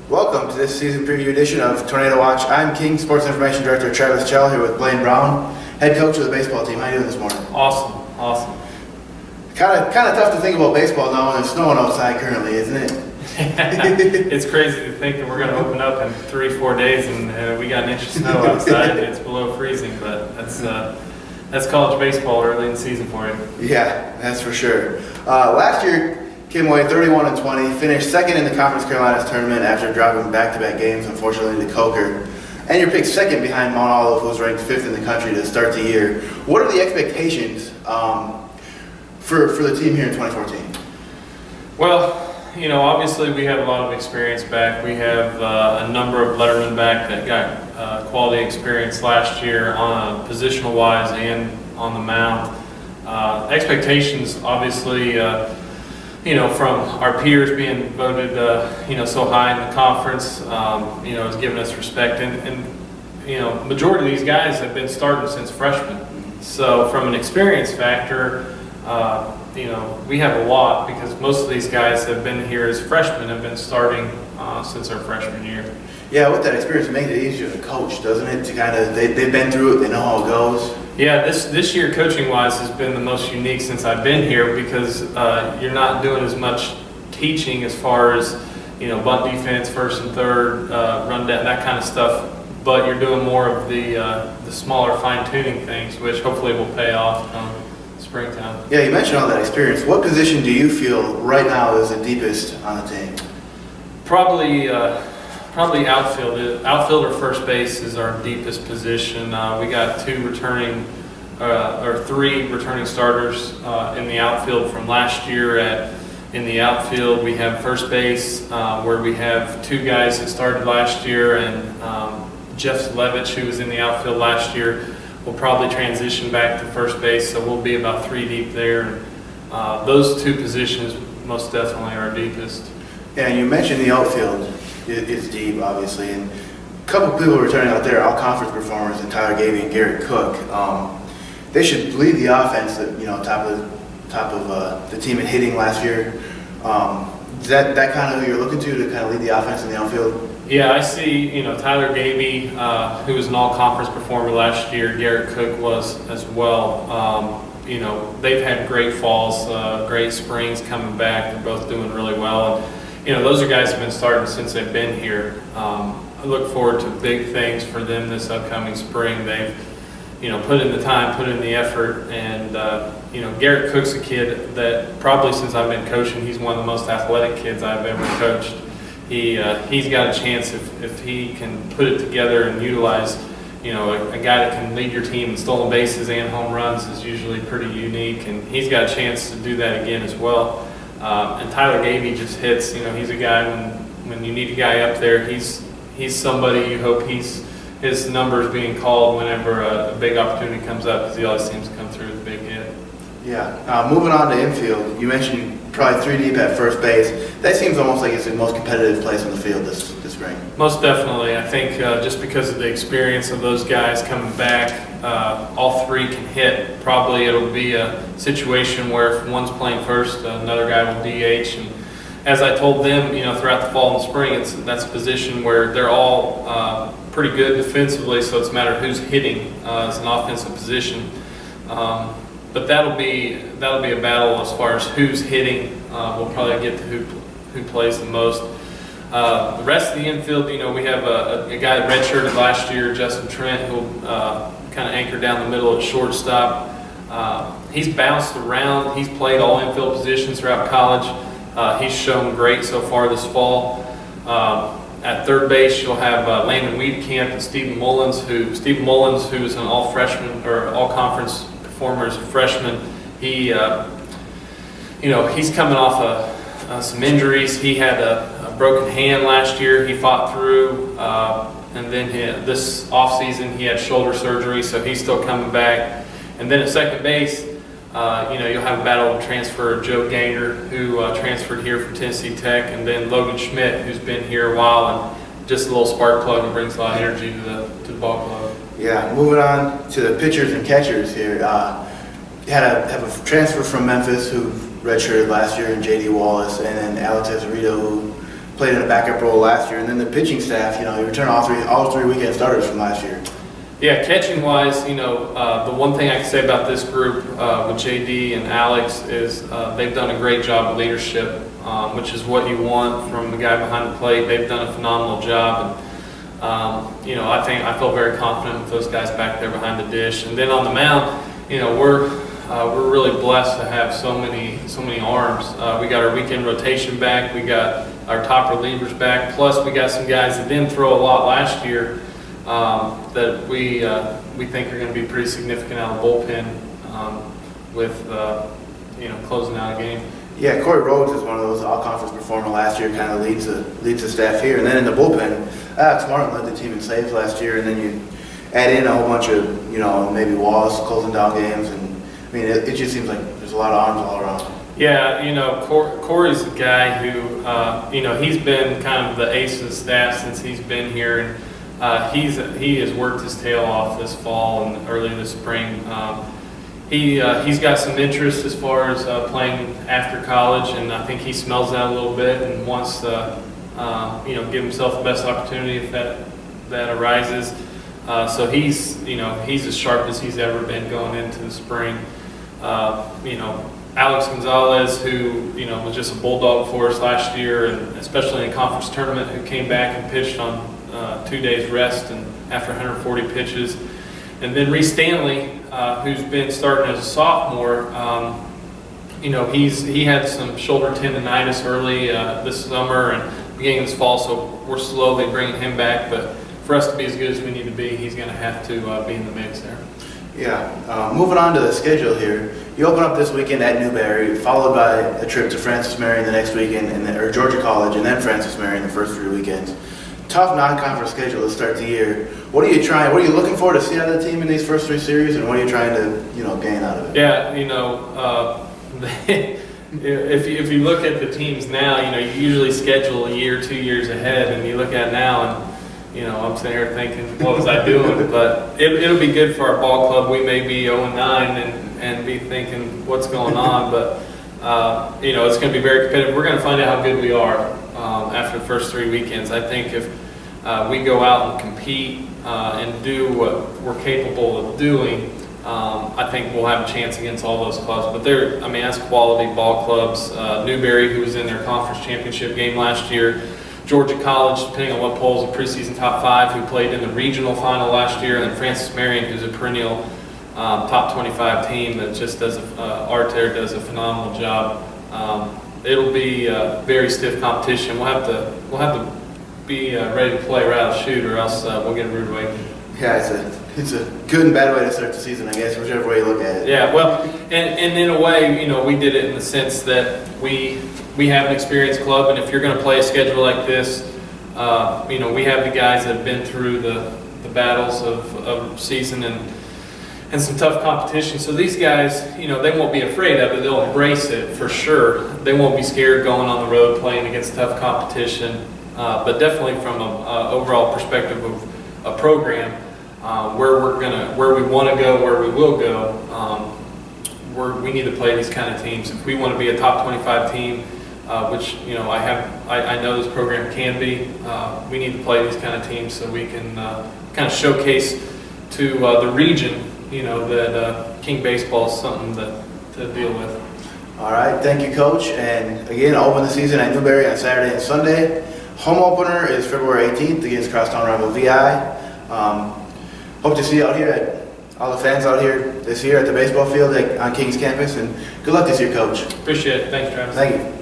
Welcome to this season preview edition of Tornado Watch. I'm King Sports Information Director Travis Chell here with Blaine Brown, head coach of the baseball team. How are you doing this morning? Awesome. Kind of tough to think about baseball now when it's snowing outside currently, isn't it? It's crazy to think that we're going to open up in 3-4 days and we got an inch of snow outside. It's below freezing, but that's college baseball early in the season for you. Yeah, that's for sure. Last year came away 31-20, finished second in the Conference Carolinas tournament after dropping back-to-back games, unfortunately, to Coker. And you're picked second behind Mount Olive, who was ranked 5th in the country to start the year. What are the expectations for the team here in 2014? Well, obviously we have a lot of experience back. We have a number of lettermen back that got quality experience last year on positional-wise and on the mound. Expectations, obviously, from our peers being voted, so high in the conference, has given us respect. And majority of these guys have been starting since freshmen. So from an experience factor, we have a lot because most of these guys have been here as freshmen, have been starting since our freshman year. Yeah, with that experience, it makes it easier to coach, doesn't it? To kind of they've been through it, they know how it goes. Yeah, this year coaching-wise has been the most unique since I've been here because you're not doing as much teaching as far as bunt defense, first and third, run down, that kind of stuff. But you're doing more of the smaller fine-tuning things, which hopefully will pay off springtime. Yeah, you mentioned all that experience. What position do you feel right now is the deepest on the team? Probably outfield. Outfield or first base is our deepest position. We got three returning starters in the outfield from last year. In the outfield, we have first base, where we have two guys that started last year, and Jeff Levitch, who was in the outfield last year, will probably transition back to first base, so we'll be about 3 deep there. Those two positions most definitely are our deepest. Yeah, and you mentioned the outfield is deep, obviously, and a couple of people returning out there, all conference performers, and Tyler Gavey and Garrett Cook. They should lead the offense at top of the team in hitting last year. Is that kind of who you're looking to kind of lead the offense in the outfield? Yeah, I see, Tyler Gavey, who was an all-conference performer last year. Garrett Cook was as well. They've had great falls, great springs coming back. They're both doing really well. And, those are guys who have been starting since they've been here. I look forward to big things for them this upcoming spring. They've, put in the time, put in the effort, and, Garrett Cook's a kid that probably since I've been coaching, he's one of the most athletic kids I've ever coached. He's got a chance if he can put it together and utilize, a guy that can lead your team in stolen bases and home runs is usually pretty unique, and he's got a chance to do that again as well. And Tyler Gavey just hits. He's a guy when you need a guy up there, he's somebody you hope his numbers being called whenever a big opportunity comes up because he always seems to come through with a big hit. Yeah. Moving on to infield, you mentioned probably 3 deep at first base. That seems almost like it's the most competitive place on the field this spring. Most definitely. I think just because of the experience of those guys coming back, all 3 can hit. Probably it'll be a situation where if one's playing first, another guy will DH. And as I told them, throughout the fall and the spring, that's a position where they're all pretty good defensively, so it's a matter of who's hitting as an offensive position. But that'll be a battle as far as who's hitting. We'll probably get to who plays the most. The rest of the infield, we have a guy that redshirted last year, Justin Trent, who'll kind of anchor down the middle at shortstop. He's bounced around. He's played all infield positions throughout college. He's shown great so far this fall. At third base, you'll have Landon Wiedekamp and Stephen Mullins, who is an all-freshman or all-conference performer as a freshman. He's coming off some injuries. He had a broken hand last year. He fought through, and then this offseason he had shoulder surgery, so he's still coming back. And then at second base, you'll have a battle of transfer. Joe Gaynor, who transferred here from Tennessee Tech, and then Logan Schmidt, who's been here a while and just a little spark plug and brings a lot of energy to the ball club. Yeah, moving on to the pitchers and catchers here. You have a transfer from Memphis who redshirted last year in J.D. Wallace, and then Alex Azarito, who played in a backup role last year, and then the pitching staff, you return all three weekend starters from last year. Yeah, catching wise, the one thing I can say about this group with JD and Alex is they've done a great job of leadership, which is what you want from the guy behind the plate. They've done a phenomenal job, and I feel very confident with those guys back there behind the dish. And then on the mound, we're really blessed to have so many arms. We got our weekend rotation back. We got our top relievers back. Plus, we got some guys that didn't throw a lot last year that we think are going to be pretty significant out of the bullpen with closing out a game. Yeah, Corey Rhodes is one of those all-conference performer last year, kind of leads the staff here. And then in the bullpen, Alex Martin led the team in saves last year, and then you add in a whole bunch of, maybe Wallace closing down games. And I mean, it just seems like there's a lot of arms all around. Yeah, Corey's a guy who, he's been kind of the ace of the staff since he's been here. And he has worked his tail off this fall and early this spring. He's got some interest as far as playing after college, and I think he smells that a little bit and wants to, give himself the best opportunity if that arises. So he's as sharp as he's ever been going into the spring. Alex Gonzalez, who was just a bulldog for us last year, and especially in a conference tournament, who came back and pitched on 2 days rest and after 140 pitches. And then Reese Stanley, who's been starting as a sophomore, he had some shoulder tendonitis early this summer and beginning of this fall, so we're slowly bringing him back. But for us to be as good as we need to be, he's going to have to be in the mix there. Yeah. Moving on to the schedule here, you open up this weekend at Newberry, followed by a trip to Francis Marion the next weekend, or Georgia College, and then Francis Marion the first 3 weekends. Tough non-conference schedule to start the year. What are you looking for to see out of the team in these first 3 series, and what are you trying to, gain out of it? Yeah, if you look at the teams now, you usually schedule a year, 2 years ahead, and you look at it now, and I'm sitting here thinking, what was I doing? But it'll be good for our ball club. We may be 0-9 and be thinking, what's going on? But it's going to be very competitive. We're going to find out how good we are after the first 3 weekends. I think if we go out and compete and do what we're capable of doing, I think we'll have a chance against all those clubs. But that's quality ball clubs. Newberry, who was in their conference championship game last year. Georgia College, depending on what polls, a preseason top 5, who played in the regional final last year. And then Francis Marion, who's a perennial top 25 team that just does a phenomenal job. It'll be a very stiff competition. We'll have to be ready to play right out of the chute, or else we'll get a rude awakening. Yeah, it's a good and bad way to start the season, I guess, whichever way you look at it. Yeah, well, and in a way, we did it in the sense that we have an experienced club, and if you're going to play a schedule like this, we have the guys that have been through the battles of season and some tough competition. So these guys, they won't be afraid of it. They'll embrace it for sure. They won't be scared going on the road playing against tough competition. But definitely from an overall perspective of a program, where we want to go, where we will go, we need to play these kind of teams. If we want to be a top 25 team, which I know this program can be, we need to play these kind of teams so we can kind of showcase to the region, that King baseball is something to deal with. All right, thank you, Coach. And again, open the season at Newberry on Saturday and Sunday. Home opener is February 18th against crosstown rival VI. Hope to see you out here, all the fans out here this year at the baseball field on King's campus. And good luck this year, Coach. Appreciate it. Thanks, Travis. Thank you.